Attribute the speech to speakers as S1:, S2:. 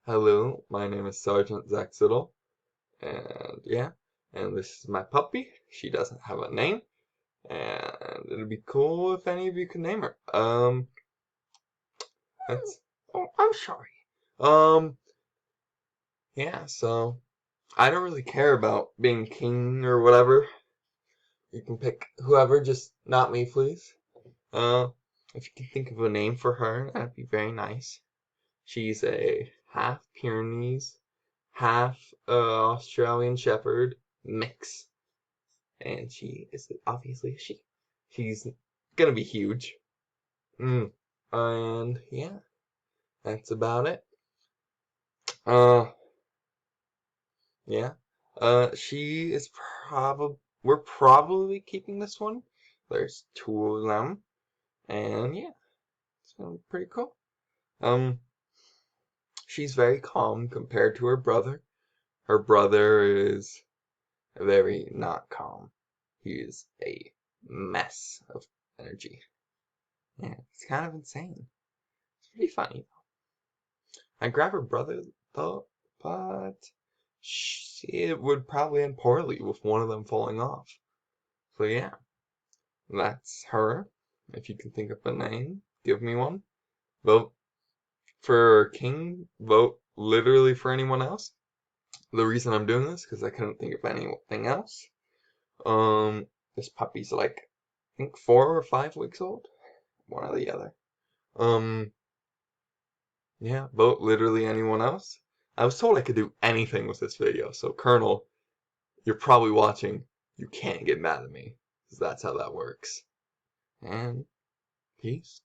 S1: Hello, my name is Sergeant Zaxidel, and yeah, and this is my puppy. She doesn't have a name, and it'd be cool if any of you could name her. That's, oh, I'm sorry. Um, yeah, so I don't really care about being king or whatever. You can pick whoever, just not me, please. Uh, if you can think of a name for her, that'd be very nice. She's a half Pyrenees, half Australian Shepherd mix, and she is obviously a she. She's gonna be huge. And yeah, that's about it. Uh, yeah. She is probably we're probably keeping this one. There's two of them, and yeah, it's gonna be pretty cool. Um, she's very calm compared to her brother. Her brother is very not calm. He is a mess of energy. Yeah, it's kind of insane. It's pretty funny. I grab her brother though, but it would probably end poorly with one of them falling off. So yeah, that's her. If you can think of a name, give me one. Vote for King. Vote literally for anyone else. The reason I'm doing this because I couldn't think of anything else. Um, this puppy's like I think 4 or 5 weeks old. One or the other. Um, yeah, vote literally anyone else. I was told I could do anything with this video, so Colonel, you're probably watching. You can't get mad at me, because that's how that works. And peace.